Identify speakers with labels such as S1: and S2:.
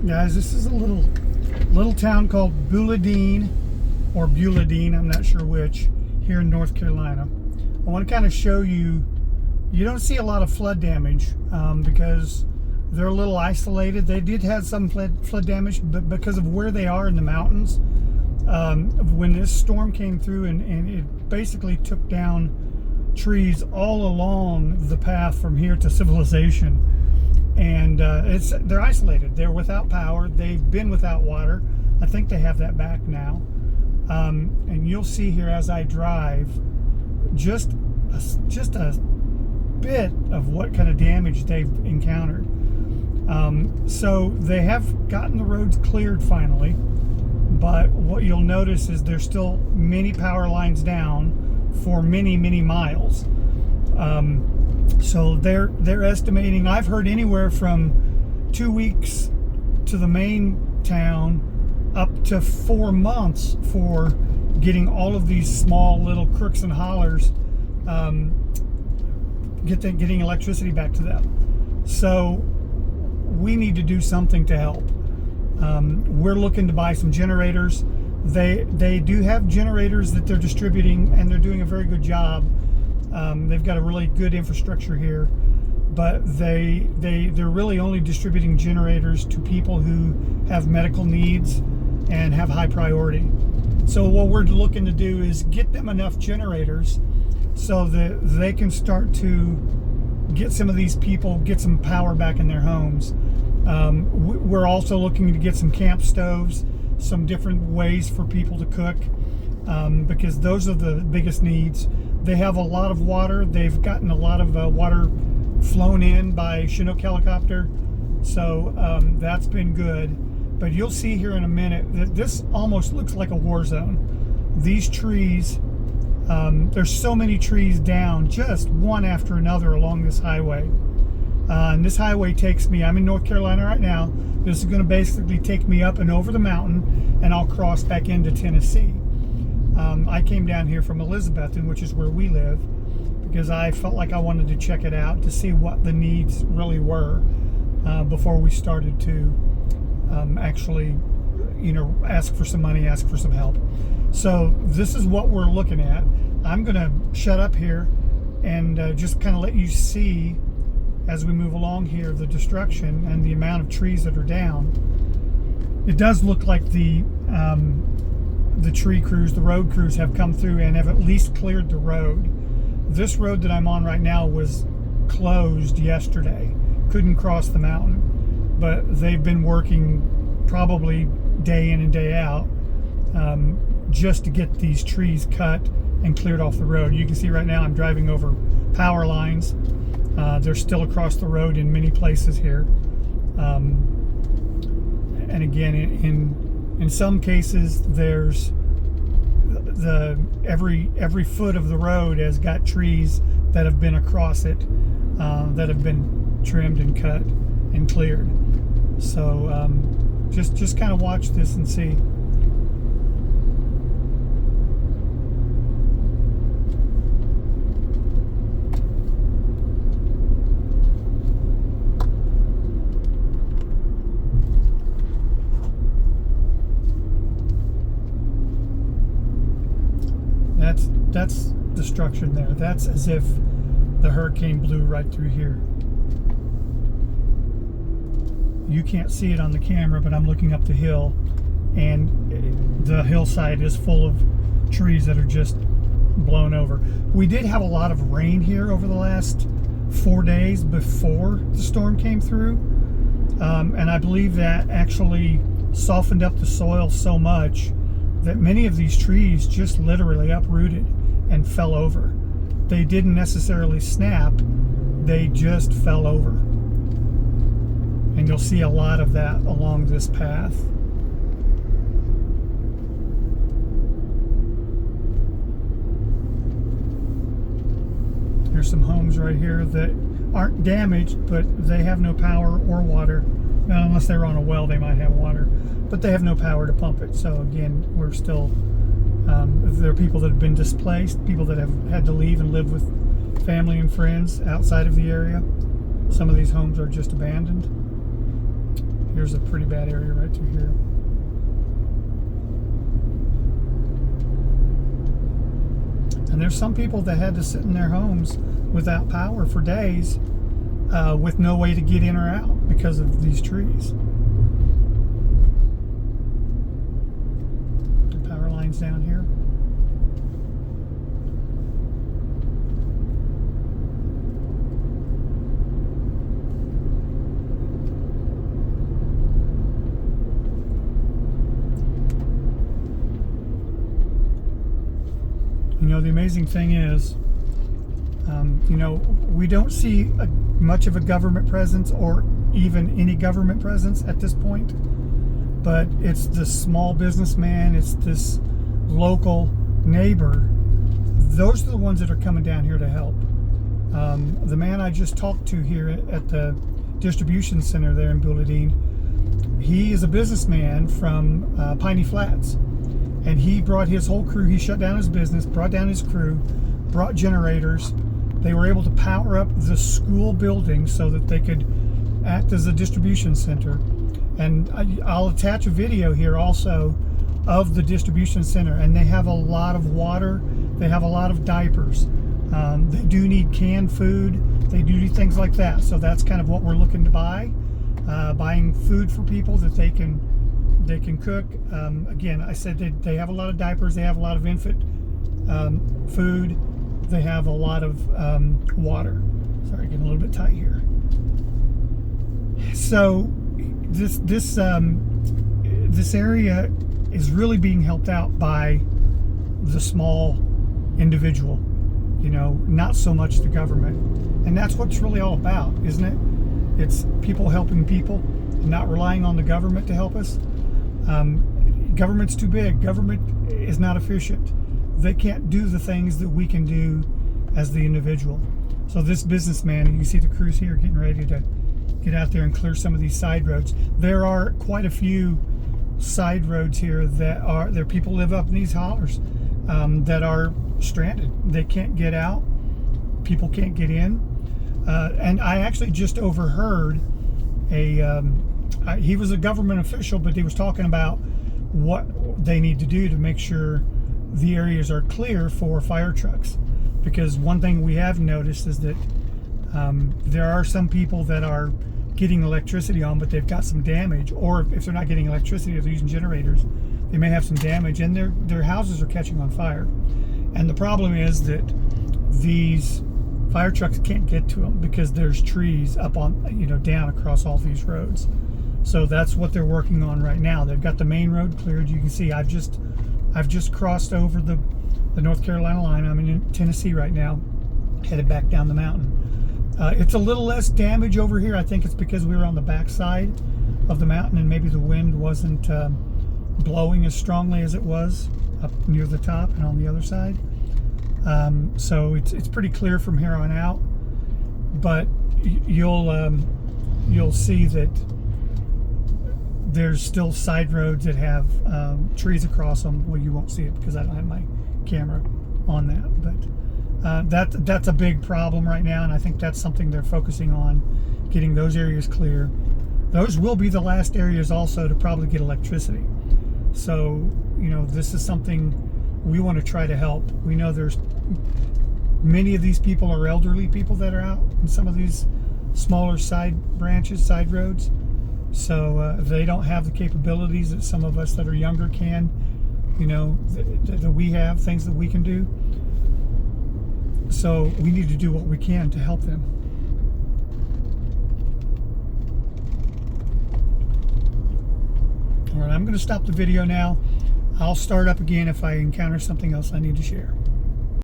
S1: Guys, this is a little town called Bouladine, or Beuladine, I'm not sure which, here in North Carolina. I want to kind of show you, you don't see a lot of flood damage because they're a little isolated. They did have some flood damage, but because of where they are in the mountains, when this storm came through and it basically took down trees all along the path from here to civilization, and they're isolated. They're without power. They've been without water. I think they have that back now. And you'll see here as I drive just a bit of what kind of damage they've encountered. So they have gotten the roads cleared finally, but what you'll notice is there's still many power lines down for many miles. So they're estimating, I've heard anywhere from 2 weeks to the main town up to 4 months for getting all of these small little crooks and hollers, getting electricity back to them. So we need to do something to help. We're looking to buy some generators. They do have generators that they're distributing, and they're doing a very good job. They've got a really good infrastructure here, but they're really only distributing generators to people who have medical needs and have high priority. So what we're looking to do is get them enough generators so that they can start to get some of these people, get some power back in their homes. We're also looking to get some camp stoves, some different ways for people to cook, because those are the biggest needs. They have a lot of water. They've gotten a lot of water flown in by Chinook helicopter, so that's been good. But you'll see here in a minute that this almost looks like a war zone. These trees, there's so many trees down, just one after another along this highway. And this highway takes me, I'm in North Carolina right now. This is going to basically take me up and over the mountain, and I'll cross back into Tennessee. I came down here from Elizabethton, which is where we live, because I felt like I wanted to check it out to see what the needs really were before we started to actually, ask for some money, ask for some help. So this is what we're looking at. I'm going to shut up here and just kind of let you see, as we move along here, the destruction and the amount of trees that are down. It does look like the tree crews, the road crews have come through and have at least cleared the road. This road that I'm on right now was closed yesterday. Couldn't cross the mountain, but they've been working probably day in and day out just to get these trees cut and cleared off the road. You can see right now I'm driving over power lines. They're still across the road in many places here. And again, in some cases, there's every foot of the road has got trees that have been across it, that have been trimmed and cut and cleared. So just kind of watch this and see. That's destruction there. That's as if the hurricane blew right through here. You can't see it on the camera, but I'm looking up the hill, and the hillside is full of trees that are just blown over. We did have a lot of rain here over the last 4 days before the storm came through, and I believe that actually softened up the soil so much that many of these trees just literally uprooted and fell over. They didn't necessarily snap, they just fell over. And you'll see a lot of that along this path. There's some homes right here that aren't damaged, but they have no power or water. Now, unless they're on a well, they might have water, but they have no power to pump it. So again, we're still, there are people that have been displaced, people that have had to leave and live with family and friends outside of the area. Some of these homes are just abandoned. Here's a pretty bad area right through here. And there's some people that had to sit in their homes without power for days, with no way to get in or out because of these trees. The power lines down here. You know, the amazing thing is, you know, we don't see much of a government presence or even any government presence at this point, but it's this small businessman, it's this local neighbor. Those are the ones that are coming down here to help. The man I just talked to here at the distribution center there in Bulladine, he is a businessman from Piney Flats. And he brought his whole crew. He shut down his business, brought down his crew, brought generators. They were able to power up the school building so that they could act as a distribution center. And I'll attach a video here also of the distribution center. And they have a lot of water. They have a lot of diapers. They do need canned food. They do need things like that. So that's kind of what we're looking to buy. Buying food for people that they can cook. Again, I said they have a lot of diapers, they have a lot of infant food, they have a lot of water. Sorry, getting a little bit tight here. So this area is really being helped out by the small individual, you know, not so much the government. And that's what it's really all about, isn't it? It's people helping people, not relying on the government to help us. Government's too big. Government is not efficient. They can't do the things that we can do as the individual. So this businessman, you see the crews here getting ready to get out there and clear some of these side roads. There are quite a few side roads here that people live up in these hollers that are stranded. They can't get out. People can't get in. And I actually just overheard he was a government official, but he was talking about what they need to do to make sure the areas are clear for fire trucks. Because one thing we have noticed is that there are some people that are getting electricity on, but they've got some damage, or if they're not getting electricity, if they're using generators, they may have some damage, and their houses are catching on fire. And the problem is that these fire trucks can't get to them because there's trees up on, you know, down across all these roads. So that's what they're working on right now. They've got the main road cleared. You can see I've just crossed over the North Carolina line. I'm in Tennessee right now, headed back down the mountain. It's a little less damage over here. I think it's because we were on the back side of the mountain and maybe the wind wasn't blowing as strongly as it was up near the top and on the other side. So it's pretty clear from here on out. But you'll see that there's still side roads that have trees across them. Well, you won't see it because I don't have my camera on that, but that's a big problem right now, and I think that's something they're focusing on, getting those areas clear. Those will be the last areas also to probably get electricity. So, you know, this is something we want to try to help. We know there's many of these people are elderly people that are out in some of these smaller side branches, side roads. So they don't have the capabilities that some of us that are younger can, you know, that we have, things that we can do. So we need to do what we can to help them. All right, I'm going to stop the video now. I'll start up again if I encounter something else I need to share.